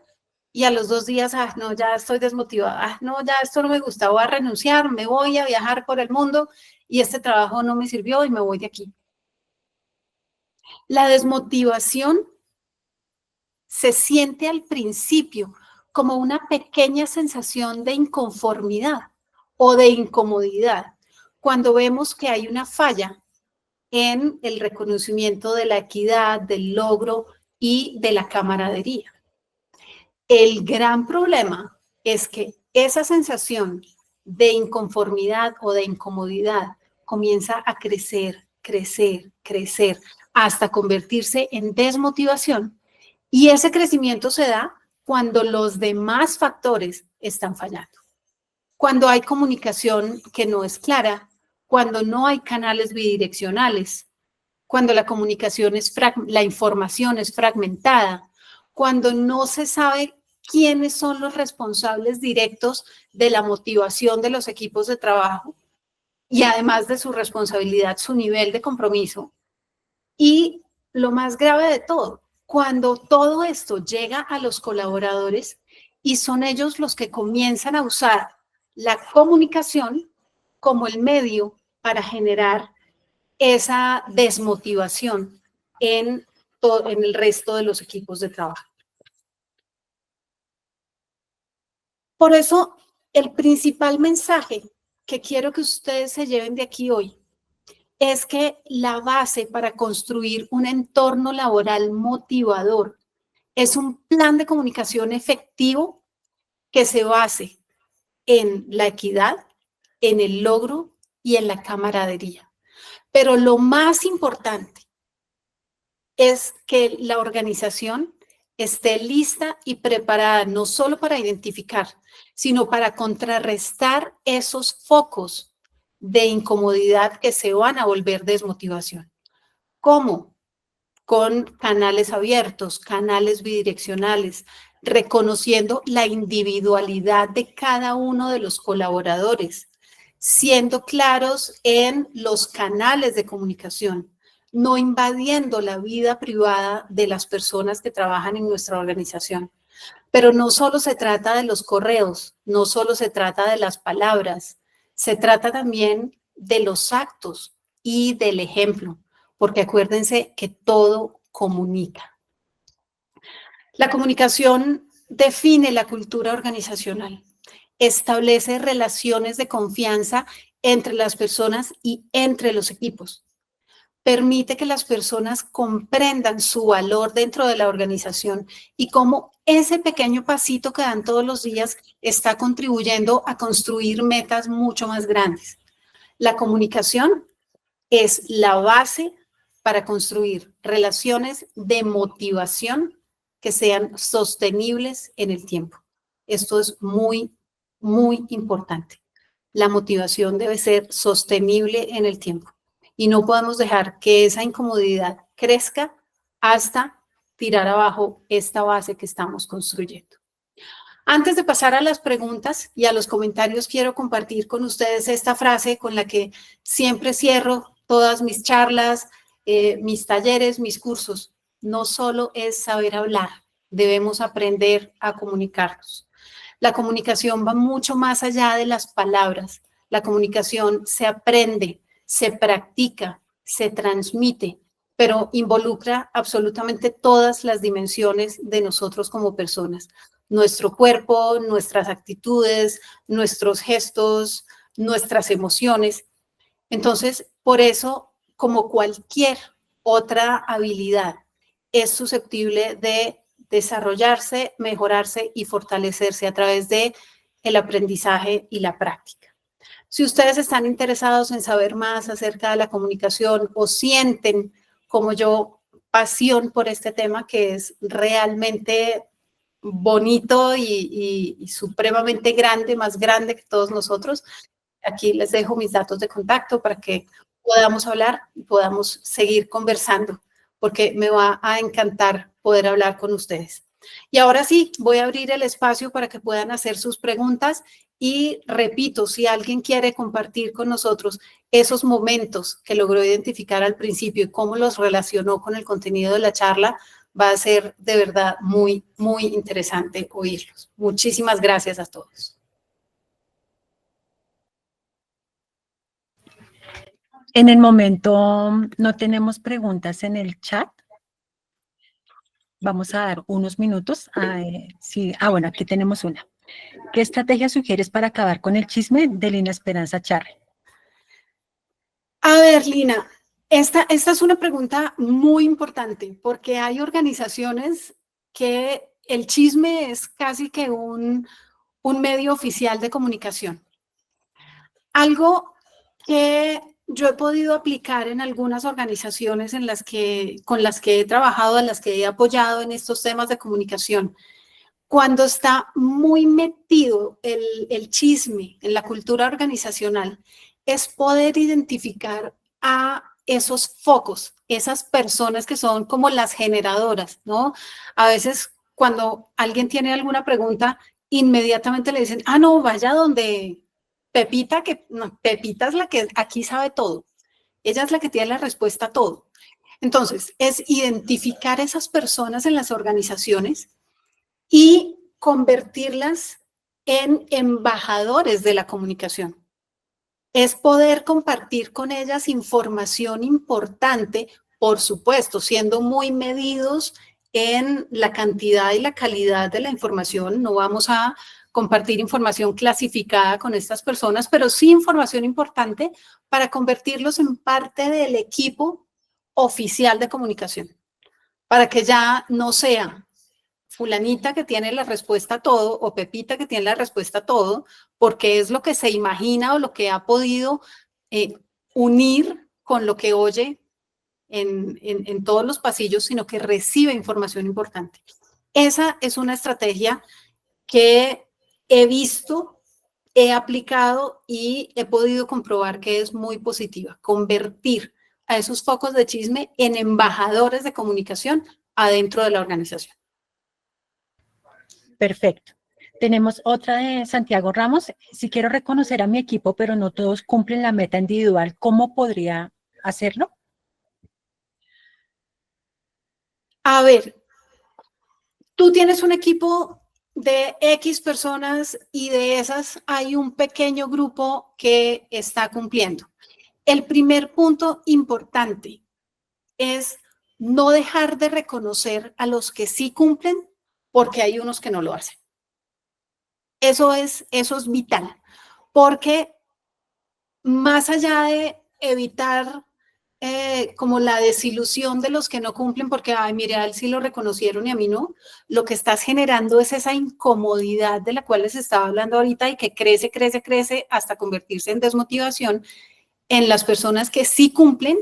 y a los 2 días, no, ya estoy desmotivada, no, ya esto no me gusta, voy a renunciar, me voy a viajar por el mundo y este trabajo no me sirvió y me voy de aquí. La desmotivación se siente al principio como una pequeña sensación de inconformidad o de incomodidad cuando vemos que hay una falla en el reconocimiento de la equidad, del logro y de la camaradería. El gran problema es que esa sensación de inconformidad o de incomodidad comienza a crecer, crecer, crecer, hasta convertirse en desmotivación. Y ese crecimiento se da cuando los demás factores están fallando. Cuando hay comunicación que no es clara, cuando no hay canales bidireccionales, cuando la comunicación la información es fragmentada, cuando no se sabe quiénes son los responsables directos de la motivación de los equipos de trabajo y además de su responsabilidad, su nivel de compromiso. Y lo más grave de todo, cuando todo esto llega a los colaboradores y son ellos los que comienzan a usar la comunicación como el medio para generar esa desmotivación en el resto de los equipos de trabajo. Por eso, el principal mensaje que quiero que ustedes se lleven de aquí hoy es que la base para construir un entorno laboral motivador es un plan de comunicación efectivo que se base en la equidad, en el logro y en la camaradería. Pero lo más importante es que la organización esté lista y preparada no solo para identificar, sino para contrarrestar esos focos de incomodidad que se van a volver desmotivación. ¿Cómo? Con canales abiertos, canales bidireccionales, reconociendo la individualidad de cada uno de los colaboradores, siendo claros en los canales de comunicación, no invadiendo la vida privada de las personas que trabajan en nuestra organización. Pero no solo se trata de los correos, no solo se trata de las palabras, se trata también de los actos y del ejemplo, porque acuérdense que todo comunica. La comunicación define la cultura organizacional, establece relaciones de confianza entre las personas y entre los equipos. Permite que las personas comprendan su valor dentro de la organización y cómo ese pequeño pasito que dan todos los días está contribuyendo a construir metas mucho más grandes. La comunicación es la base para construir relaciones de motivación que sean sostenibles en el tiempo. Esto es muy, muy importante. La motivación debe ser sostenible en el tiempo y no podemos dejar que esa incomodidad crezca hasta tirar abajo esta base que estamos construyendo. Antes de pasar a las preguntas y a los comentarios, quiero compartir con ustedes esta frase con la que siempre cierro todas mis charlas, mis talleres, mis cursos. No solo es saber hablar, debemos aprender a comunicarnos. La comunicación va mucho más allá de las palabras. La comunicación se aprende, se practica, se transmite, pero involucra absolutamente todas las dimensiones de nosotros como personas. Nuestro cuerpo, nuestras actitudes, nuestros gestos, nuestras emociones. Entonces, por eso, como cualquier otra habilidad, es susceptible de desarrollarse, mejorarse y fortalecerse a través de el aprendizaje y la práctica. Si ustedes están interesados en saber más acerca de la comunicación o sienten como yo, pasión por este tema que es realmente bonito y supremamente grande, más grande que todos nosotros. Aquí les dejo mis datos de contacto para que podamos hablar y podamos seguir conversando, porque me va a encantar poder hablar con ustedes. Y ahora sí, voy a abrir el espacio para que puedan hacer sus preguntas y repito, si alguien quiere compartir con nosotros esos momentos que logró identificar al principio y cómo los relacionó con el contenido de la charla, va a ser de verdad muy, muy interesante oírlos. Muchísimas gracias a todos. En el momento no tenemos preguntas en el chat. Vamos a dar unos minutos. Bueno, aquí tenemos una. ¿Qué estrategia sugieres para acabar con el chisme de Lina Esperanza Charre? A ver, Lina, esta es una pregunta muy importante porque hay organizaciones que el chisme es casi que un medio oficial de comunicación. Algo que yo he podido aplicar en algunas organizaciones con las que he trabajado, en las que he apoyado en estos temas de comunicación. Cuando está muy metido el chisme en la cultura organizacional, es poder identificar a esos focos, esas personas que son como las generadoras, ¿no? A veces cuando alguien tiene alguna pregunta, inmediatamente le dicen, no, vaya donde Pepita, Pepita es la que aquí sabe todo. Ella es la que tiene la respuesta a todo. Entonces, es identificar esas personas en las organizaciones y convertirlas en embajadores de la comunicación. Es poder compartir con ellas información importante, por supuesto, siendo muy medidos en la cantidad y la calidad de la información. No vamos a compartir información clasificada con estas personas, pero sí información importante para convertirlos en parte del equipo oficial de comunicación, para que ya no sea fulanita que tiene la respuesta a todo o Pepita que tiene la respuesta a todo, porque es lo que se imagina o lo que ha podido unir con lo que oye en todos los pasillos, sino que recibe información importante. Esa es una estrategia que he visto, he aplicado y he podido comprobar que es muy positiva. Convertir a esos focos de chisme en embajadores de comunicación adentro de la organización. Perfecto. Tenemos otra de Santiago Ramos. Si quiero reconocer a mi equipo, pero no todos cumplen la meta individual, ¿cómo podría hacerlo? A ver, tú tienes un equipo de X personas y de esas hay un pequeño grupo que está cumpliendo. El primer punto importante es no dejar de reconocer a los que sí cumplen porque hay unos que no lo hacen. Eso es vital, porque más allá de evitar como la desilusión de los que no cumplen porque, mire, a él sí lo reconocieron y a mí no, lo que estás generando es esa incomodidad de la cual les estaba hablando ahorita y que crece, crece, crece hasta convertirse en desmotivación en las personas que sí cumplen,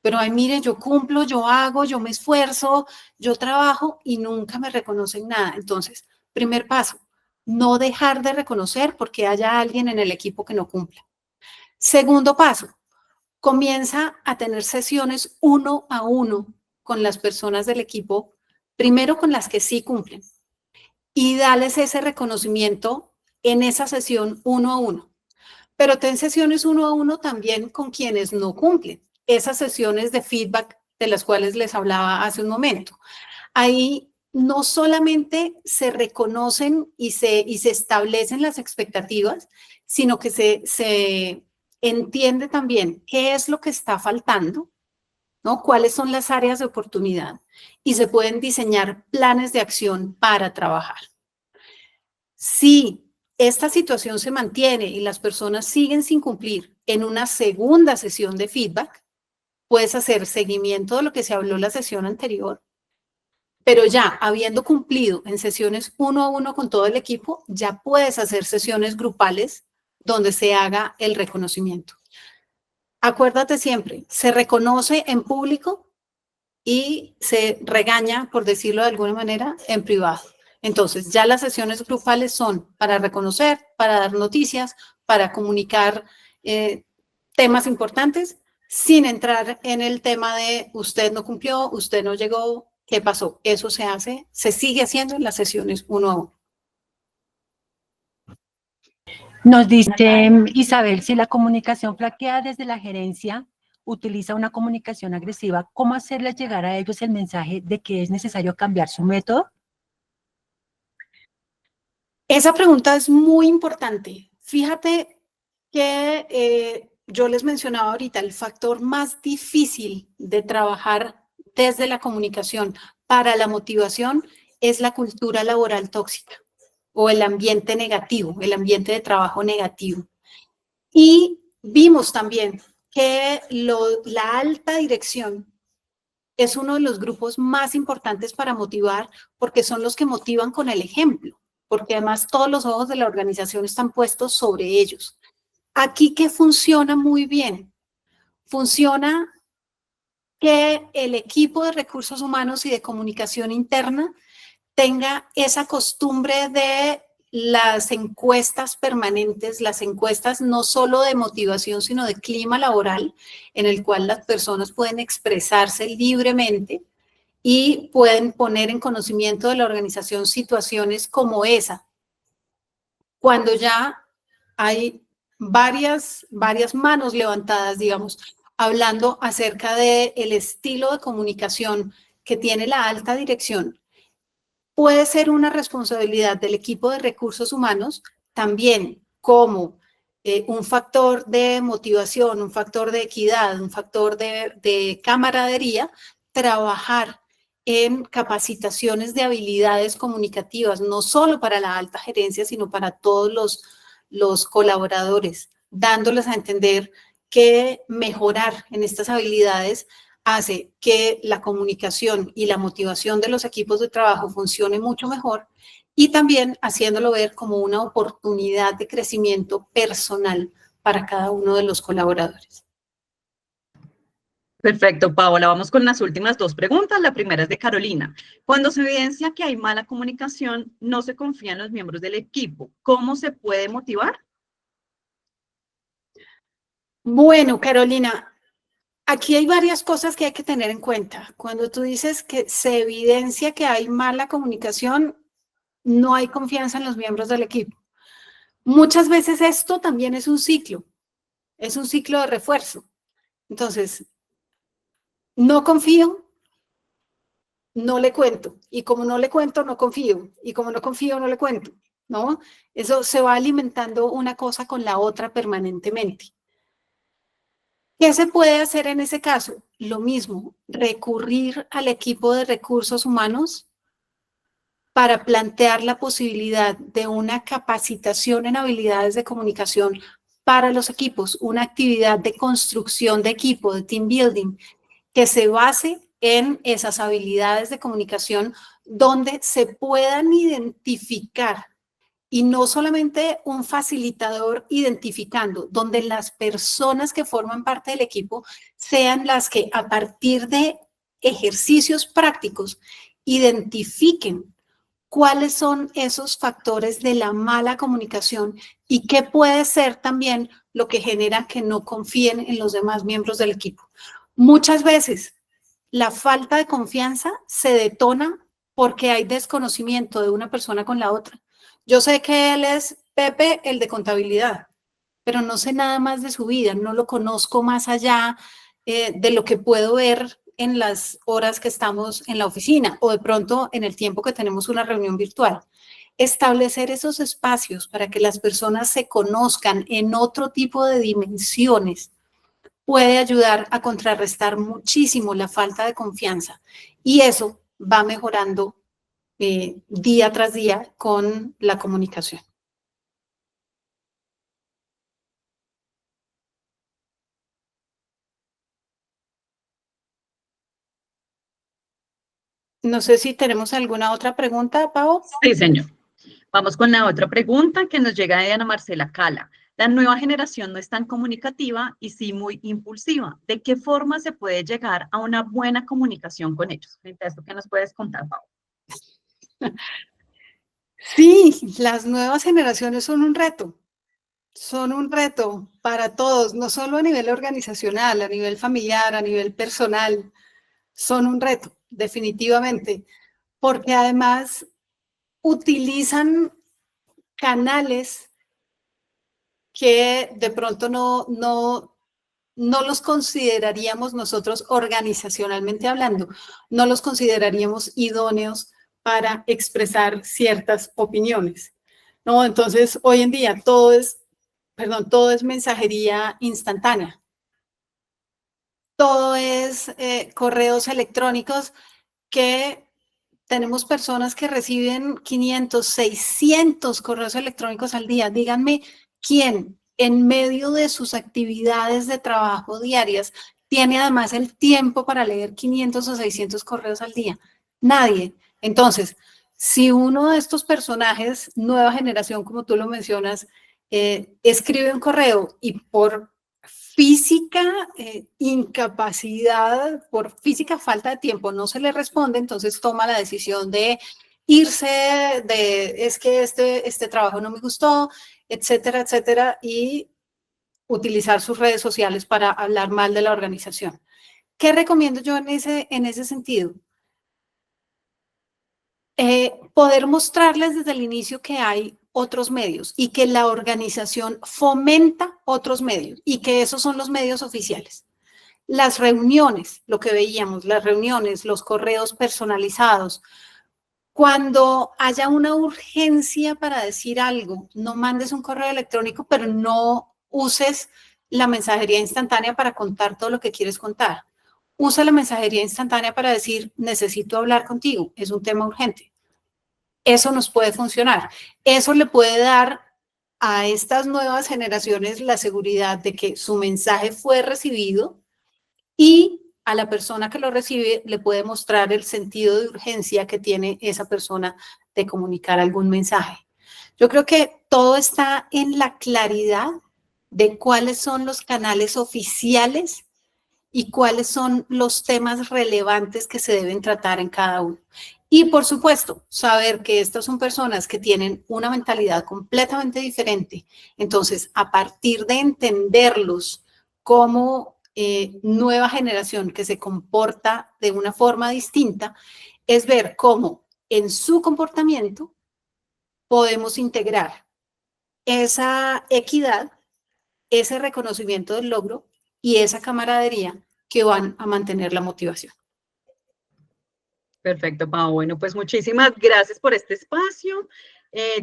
pero, mire, yo cumplo, yo hago, yo me esfuerzo, yo trabajo y nunca me reconocen nada. Entonces, primer paso, no dejar de reconocer porque haya alguien en el equipo que no cumpla. Segundo paso, comienza a tener sesiones 1 a 1 con las personas del equipo, primero con las que sí cumplen, y dales ese reconocimiento en esa sesión 1 a 1. Pero ten sesiones 1 a 1 también con quienes no cumplen, esas sesiones de feedback de las cuales les hablaba hace un momento. Ahí no solamente se reconocen y se establecen las expectativas, sino que se entiende también qué es lo que está faltando, ¿no? Cuáles son las áreas de oportunidad y se pueden diseñar planes de acción para trabajar. Si esta situación se mantiene y las personas siguen sin cumplir en una segunda sesión de feedback, puedes hacer seguimiento de lo que se habló en la sesión anterior, pero ya habiendo cumplido en sesiones 1 a 1 con todo el equipo, ya puedes hacer sesiones grupales donde se haga el reconocimiento. Acuérdate siempre, se reconoce en público y se regaña, por decirlo de alguna manera, en privado. Entonces, ya las sesiones grupales son para reconocer, para dar noticias, para comunicar temas importantes, sin entrar en el tema de usted no cumplió, usted no llegó, ¿qué pasó? Eso se hace, se sigue haciendo en las sesiones uno a uno. Nos dice Isabel, si la comunicación flaquea desde la gerencia utiliza una comunicación agresiva, ¿cómo hacerles llegar a ellos el mensaje de que es necesario cambiar su método? Esa pregunta es muy importante. Fíjate que yo les mencionaba ahorita, el factor más difícil de trabajar desde la comunicación para la motivación es la cultura laboral tóxica o el ambiente negativo, el ambiente de trabajo negativo. Y vimos también que la alta dirección es uno de los grupos más importantes para motivar porque son los que motivan con el ejemplo, porque además todos los ojos de la organización están puestos sobre ellos. Aquí que funciona muy bien, funciona que el equipo de recursos humanos y de comunicación interna tenga esa costumbre de las encuestas permanentes, las encuestas no solo de motivación, sino de clima laboral, en el cual las personas pueden expresarse libremente y pueden poner en conocimiento de la organización situaciones como esa, cuando ya hay varias manos levantadas, digamos, hablando acerca del estilo de comunicación que tiene la alta dirección. Puede ser una responsabilidad del equipo de recursos humanos también como un factor de motivación, un factor de equidad, un factor de camaradería, trabajar en capacitaciones de habilidades comunicativas, no solo para la alta gerencia, sino para todos los colaboradores, dándoles a entender que mejorar en estas habilidades hace que la comunicación y la motivación de los equipos de trabajo funcione mucho mejor y también haciéndolo ver como una oportunidad de crecimiento personal para cada uno de los colaboradores. Perfecto, Paola. Vamos con las últimas dos preguntas. La primera es de Carolina. Cuando se evidencia que hay mala comunicación, no se confía en los miembros del equipo. ¿Cómo se puede motivar? Bueno, Carolina, aquí hay varias cosas que hay que tener en cuenta. Cuando tú dices que se evidencia que hay mala comunicación, no hay confianza en los miembros del equipo. Muchas veces esto también es un ciclo de refuerzo. Entonces, no confío, no le cuento. Y como no le cuento, no confío. Y como no confío, no le cuento, ¿no? Eso se va alimentando una cosa con la otra permanentemente. ¿Qué se puede hacer en ese caso? Lo mismo, recurrir al equipo de recursos humanos para plantear la posibilidad de una capacitación en habilidades de comunicación para los equipos, una actividad de construcción de equipo, de team building, que se base en esas habilidades de comunicación donde se puedan identificar y no solamente un facilitador identificando, donde las personas que forman parte del equipo sean las que a partir de ejercicios prácticos identifiquen cuáles son esos factores de la mala comunicación y qué puede ser también lo que genera que no confíen en los demás miembros del equipo. Muchas veces la falta de confianza se detona porque hay desconocimiento de una persona con la otra. Yo sé que él es Pepe, el de contabilidad, pero no sé nada más de su vida, no lo conozco más allá de lo que puedo ver en las horas que estamos en la oficina o de pronto en el tiempo que tenemos una reunión virtual. Establecer esos espacios para que las personas se conozcan en otro tipo de dimensiones puede ayudar a contrarrestar muchísimo la falta de confianza y eso va mejorando día tras día con la comunicación. No sé si tenemos alguna otra pregunta, Pau. Sí, señor. Vamos con la otra pregunta que nos llega de Ana Marcela Cala. La nueva generación no es tan comunicativa y sí muy impulsiva. ¿De qué forma se puede llegar a una buena comunicación con ellos? Frente a esto, ¿qué nos puedes contar, Pau? Sí, las nuevas generaciones son un reto para todos, no solo a nivel organizacional, a nivel familiar, a nivel personal, son un reto, definitivamente, porque además utilizan canales que de pronto no los consideraríamos nosotros organizacionalmente hablando, no los consideraríamos idóneos para expresar ciertas opiniones, ¿no? Entonces, hoy en día todo es mensajería instantánea. Todo es correos electrónicos que tenemos personas que reciben 500, 600 correos electrónicos al día. Díganme, ¿quién en medio de sus actividades de trabajo diarias tiene además el tiempo para leer 500 o 600 correos al día? Nadie. Entonces, si uno de estos personajes, nueva generación, como tú lo mencionas, escribe un correo y por física incapacidad, por física falta de tiempo, no se le responde, entonces toma la decisión de irse, es que este trabajo no me gustó, etcétera, etcétera, y utilizar sus redes sociales para hablar mal de la organización. ¿Qué recomiendo yo en ese sentido? Poder mostrarles desde el inicio que hay otros medios y que la organización fomenta otros medios y que esos son los medios oficiales. Las reuniones, lo que veíamos, las reuniones, los correos personalizados. Cuando haya una urgencia para decir algo, no mandes un correo electrónico, pero no uses la mensajería instantánea para contar todo lo que quieres contar. Usa la mensajería instantánea para decir, necesito hablar contigo, es un tema urgente. Eso nos puede funcionar. Eso le puede dar a estas nuevas generaciones la seguridad de que su mensaje fue recibido y a la persona que lo recibe le puede mostrar el sentido de urgencia que tiene esa persona de comunicar algún mensaje. Yo creo que todo está en la claridad de cuáles son los canales oficiales y cuáles son los temas relevantes que se deben tratar en cada uno. Y por supuesto, saber que estas son personas que tienen una mentalidad completamente diferente. Entonces, a partir de entenderlos como nueva generación que se comporta de una forma distinta, es ver cómo en su comportamiento podemos integrar esa equidad, ese reconocimiento del logro y esa camaradería que van a mantener la motivación. Perfecto, Pau. Bueno, pues muchísimas gracias por este espacio.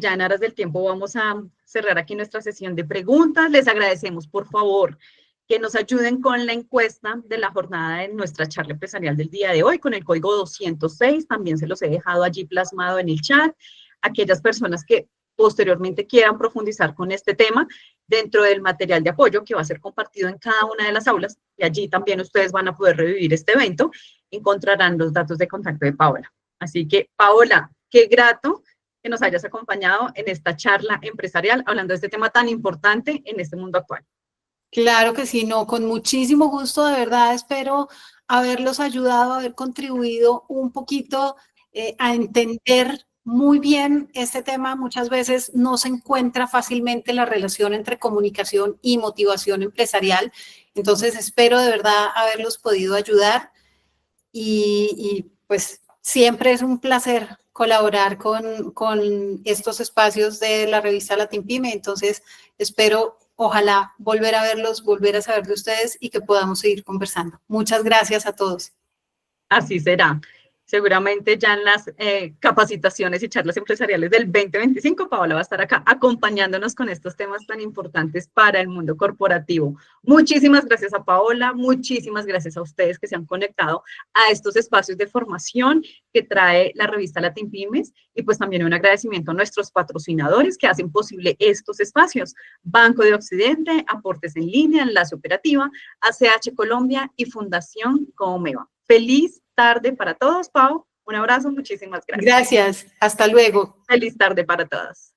Ya en aras del tiempo vamos a cerrar aquí nuestra sesión de preguntas. Les agradecemos, por favor, que nos ayuden con la encuesta de la jornada de nuestra charla empresarial del día de hoy con el código 206. También se los he dejado allí plasmado en el chat. Aquellas personas que posteriormente quieran profundizar con este tema dentro del material de apoyo que va a ser compartido en cada una de las aulas y allí también ustedes van a poder revivir este evento, encontrarán los datos de contacto de Paola. Así que, Paola, qué grato que nos hayas acompañado en esta charla empresarial hablando de este tema tan importante en este mundo actual. Claro que sí, no, con muchísimo gusto, de verdad, espero haberlos ayudado, haber contribuido un poquito a entender muy bien este tema. Muchas veces no se encuentra fácilmente la relación entre comunicación y motivación empresarial. Entonces, espero de verdad haberlos podido ayudar y pues siempre es un placer colaborar con estos espacios de la revista LatinPyme. Entonces, espero ojalá volver a verlos, volver a saber de ustedes y que podamos seguir conversando. Muchas gracias a todos. Así será. Seguramente ya en las capacitaciones y charlas empresariales del 2025, Paola va a estar acá acompañándonos con estos temas tan importantes para el mundo corporativo. Muchísimas gracias a Paola, muchísimas gracias a ustedes que se han conectado a estos espacios de formación que trae la revista LatinPymes y pues también un agradecimiento a nuestros patrocinadores que hacen posible estos espacios. Banco de Occidente, Aportes en Línea, Enlace Operativa, ACH Colombia y Fundación Comeva. Feliz tarde para todos, Pau. Un abrazo, muchísimas gracias. Gracias, hasta luego. Feliz tarde para todos.